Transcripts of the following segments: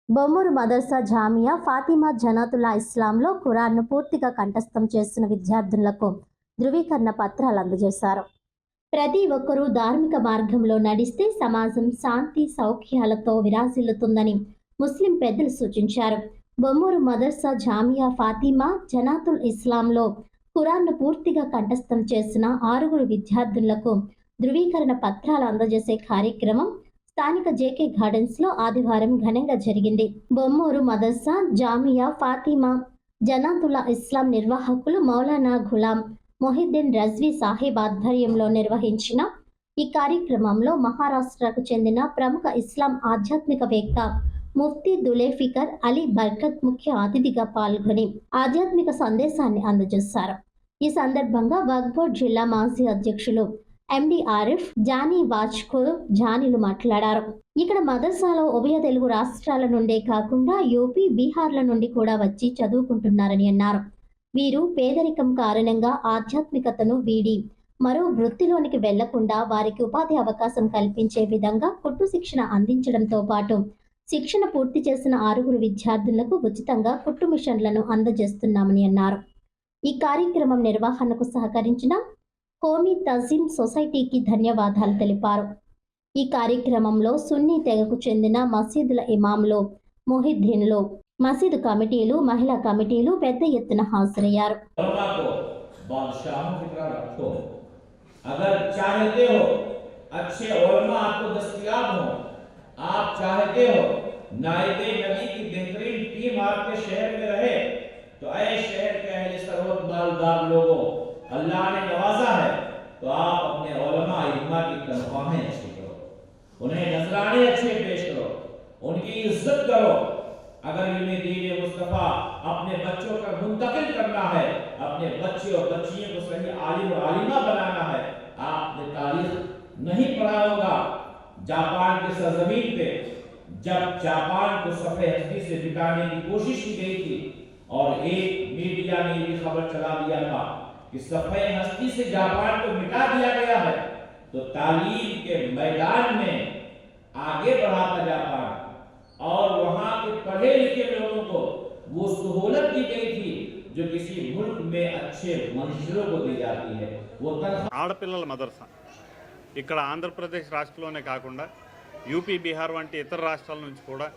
బొమ్మూరు మదర్సా జామియా ఫాతిమా జనాతుల్లా ఇస్లాంలో ఖురాన్ను పూర్తిగా కంఠస్థం చేసిన విద్యార్థులకు ధృవీకరణ పత్రాలు అందజేశారు. ప్రతి ఒక్కరూ ధార్మిక మార్గంలో నడిస్తే సమాజం శాంతి సౌఖ్యాలతో విరాజిల్లుతుందని ముస్లిం పెద్దలు సూచించారు. బొమ్మూరు మదర్సా జామియా ఫాతిమా జనాతుల్ ఇస్లాంలో ఖురాన్ను పూర్తిగా కంఠస్థం చేసిన 6 విద్యార్థులకు ధృవీకరణ పత్రాలు అందజేసే కార్యక్రమం స్థానిక జేకే గార్డెన్స్ లో ఆదివారం ఘనంగా జరిగింది. బొమ్మూరు మదర్సా జామియా ఫాతిమా జనాతుల్లా ఇస్లాం నిర్వాహకులు మౌలానా గులాం మొహిద్దీన్ రజ్వీ సాహెబ్ ఆధ్వర్యంలో నిర్వహించిన ఈ కార్యక్రమంలో మహారాష్ట్రకు చెందిన ప్రముఖ ఇస్లాం ఆధ్యాత్మికవేత్త ముఫ్తీ దులేఫికర్ అలీ బర్కత్ ముఖ్య అతిథిగా పాల్గొని ఆధ్యాత్మిక సందేశాన్ని అందజేశారు. ఈ సందర్భంగా వగ్బోర్డ్ జిల్లా మాజీ అధ్యక్షులు ఎండి ఆరిఫ్ జానీ వాజ్కో జానీలు మాట్లాడారు. ఇక్కడ మదర్సాలో ఉభయ తెలుగు రాష్ట్రాల నుండే కాకుండా యూపీ బీహార్ల నుండి కూడా వచ్చి చదువుకుంటున్నారని అన్నారు. వీరు పేదరికం కారణంగా ఆధ్యాత్మికతను వీడి మరో వృత్తిలోనికి వెళ్లకుండా వారికి ఉపాధి అవకాశం కల్పించే విధంగా కుట్టు శిక్షణ అందించడంతో పాటు శిక్షణ పూర్తి చేసిన 6 విద్యార్థులకు ఉచితంగా కుట్టు మిషన్లను అందజేస్తున్నామని అన్నారు. ఈ కార్యక్రమం నిర్వహణకు సహకరించిన కోమి తజీం సొసైటీకి ధన్యవాదాలు తెలిపారు. ఈ కార్యక్రమంలో సున్నీ తెగకు చెందిన మసీదుల ఇమాంలు, మొహిద్దీన్లు, మసీదు కమిటీలు, మహిళా కమిటీలు పెద్ద ఎత్తున హాజరయ్యారు. अल्लाह ने नवाजा है तो आप अपने उलमा इल्मा की तनख्वाहें अच्छी करो, उन्हें नजराने अच्छे पेश करो, उनकी इज्जत करो। अगर इल्मे दीन मुस्तफा अपने बच्चों का मुंतकिल करना है, अपने बच्चे और बच्चियों को सही आलिम और आलिमा बनाना है, आपने तारीख नहीं पढ़ा होगा। जापान की सरजमीन पे जब जापान को सफे हस्ती से मिटाने की कोशिश की गई थी और एक मीडिया ने ये खबर चला दिया था कि सफे हस्ती से जापान को मिटा दिया गया है, तो तालीम के मैदान में आगे बढ़ा था जापान और वहां के पढ़े लिखे लोगों को वो सहूलत दी गई थी जो किसी मुल्क में अच्छे मंजिलों को दी जाती है। वो ఆడపిల్లల మదర్సా ఇక్కడ ఆంధ్రప్రదేశ్ రాష్ట్రంలోనే కాకుండా యూపీ బీహార్ వంటి ఇతర రాష్ట్రాల నుంచి కూడా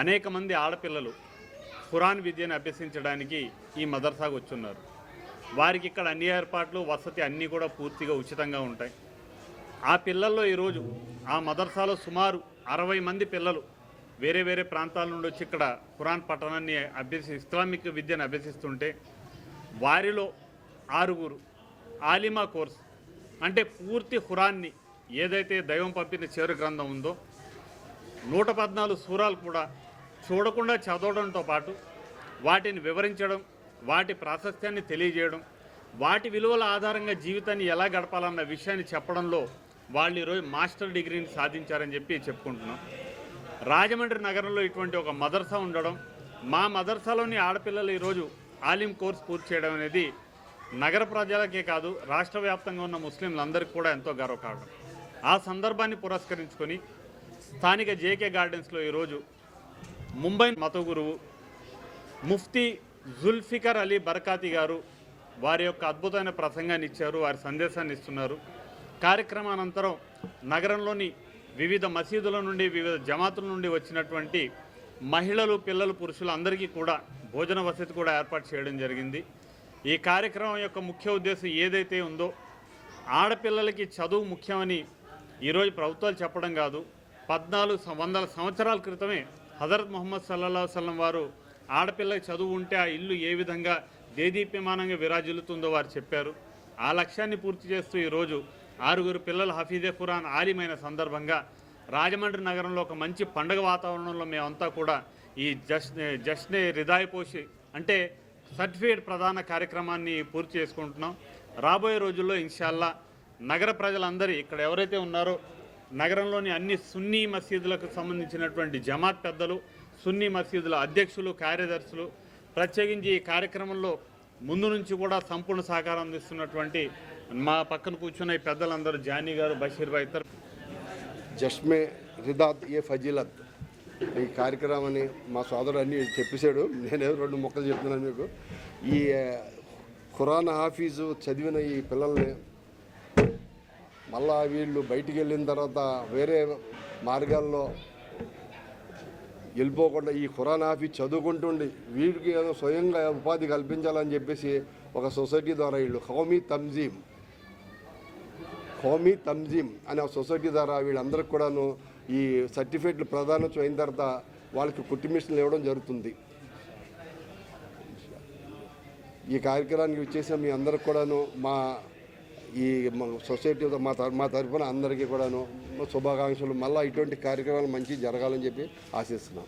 అనేక మంది ఆడపిల్లలు ఖురాన్ విద్యను అభ్యసించడానికి ఈ మదర్సాకు వచ్చున్నారు. వారికి ఇక్కడ అన్ని ఏర్పాట్లు వసతి అన్నీ కూడా పూర్తిగా ఉచితంగా ఉంటాయి. ఆ పిల్లల్లో ఈరోజు ఆ మదర్సాలో సుమారు 60 మంది పిల్లలు వేరే వేరే ప్రాంతాల నుండి వచ్చి ఇక్కడ ఖురాన్ పఠనాన్ని ఇస్లామిక్ విద్యను అభ్యసిస్తుంటే వారిలో 6 ఆలిమా కోర్స్ అంటే పూర్తి ఖురాన్ని ఏదైతే దైవం పంపిన చివరి గ్రంథం ఉందో 114 సూరాలు కూడా చూడకుండా చదవడంతో పాటు వాటిని వివరించడం, వాటి ప్రాశస్త్యాన్ని తెలియజేయడం, వాటి విలువల ఆధారంగా జీవితాన్ని ఎలా గడపాలన్న విషయాన్ని చెప్పడంలో వాళ్ళు ఈరోజు మాస్టర్ డిగ్రీని సాధించారని చెప్పి చెప్పుకుంటున్నాం. రాజమండ్రి నగరంలో ఇటువంటి ఒక మదర్సా ఉండడం, మా మదర్సాలోని ఆడపిల్లలు ఈరోజు ఆలిం కోర్స్ పూర్తి చేయడం అనేది నగర ప్రజలకే కాదు రాష్ట్ర వ్యాప్తంగా ఉన్న ముస్లింలందరికీ కూడా ఎంతో గర్వకారణం. ఆ సందర్భాన్ని పురస్కరించుకొని స్థానిక జేకే గార్డెన్స్లో ఈరోజు ముంబై మత గురువు ముఫ్తీ జుల్ఫికర్ అలీ బర్కాతి గారు వారి యొక్క అద్భుతమైన ప్రసంగాన్ని ఇచ్చారు, వారి సందేశాన్ని ఇస్తున్నారు. కార్యక్రమానంతరం నగరంలోని వివిధ మసీదుల నుండి వివిధ జమాతుల నుండి వచ్చినటువంటి మహిళలు, పిల్లలు, పురుషులు అందరికీ కూడా భోజన వసతి కూడా ఏర్పాటు చేయడం జరిగింది. ఈ కార్యక్రమం యొక్క ముఖ్య ఉద్దేశం ఏదైతే ఉందో ఆడపిల్లలకి చదువు ముఖ్యమని ఈరోజు ప్రభుత్వాలు చెప్పడం కాదు. 1400 సంవత్సరాల క్రితమే హజరత్ ముహమ్మద్ సల్లల్లాహు అలైహి వసల్లం వారు ఆడపిల్లకి చదువు ఉంటే ఆ ఇల్లు ఏ విధంగా దేదీప్యమానంగా విరాజిల్లుతుందో వారు చెప్పారు. ఆ లక్ష్యాన్ని పూర్తి చేస్తూ ఈరోజు 6 పిల్లలు హఫీజే ఖురాన్ ఆలిమైన సందర్భంగా రాజమండ్రి నగరంలో ఒక మంచి పండుగ వాతావరణంలో మేమంతా కూడా ఈ జష్నే రిదాయిపోషి అంటే సర్టిఫికేట్ ప్రధాన కార్యక్రమాన్ని పూర్తి చేసుకుంటున్నాం. రాబోయే రోజుల్లో ఇన్షాల్లా నగర ప్రజలందరూ ఇక్కడ ఎవరైతే ఉన్నారో నగరంలోని అన్ని సున్నీ మసీదులకు సంబంధించినటువంటి జమాత్ పెద్దలు, సున్నీ మసీదుల అధ్యక్షులు, కార్యదర్శులు, ప్రత్యేకించి ఈ కార్యక్రమంలో ముందు నుంచి కూడా సంపూర్ణ సహకారం అందిస్తున్నటువంటి మా పక్కన కూర్చున్న ఈ పెద్దలందరూ జానీ గారు, బషీర్ భాయ్. जश्मे रिदात ये फजीलत ఈ కార్యక్రమాన్ని మా సోదరుడు అన్నీ చెప్పేశాడు. నేనే 2 ముక్కలు చెప్తున్నాను మీకు. ఈ ఖురాన్ హాఫీజు చదివిన ఈ పిల్లల్ని మళ్ళా వీళ్ళు బయటికి వెళ్ళిన తర్వాత వేరే మార్గాల్లో వెళ్ళిపోకుండా ఈ ఖురాన్ హాఫీజ్ చదువుకుంటుండి వీడికి ఏదో స్వయంగా ఉపాధి కల్పించాలని చెప్పేసి ఒక సొసైటీ ద్వారా వీళ్ళు ఖౌమీ తంజీమ్ అనే ఒక సొసైటీ ద్వారా వీళ్ళందరికీ కూడాను ఈ సర్టిఫికేట్లు ప్రదానం అయిన తర్వాత వాళ్ళకి కుట్టు మిషన్లు ఇవ్వడం జరుగుతుంది. ఈ కార్యక్రమానికి వచ్చేసిన మీ అందరికి కూడాను మా సొసైటీ మా తరఫున అందరికీ కూడాను శుభాకాంక్షలు. మళ్ళీ ఇటువంటి కార్యక్రమాలు మంచి జరగాలని చెప్పి ఆశిస్తున్నాం.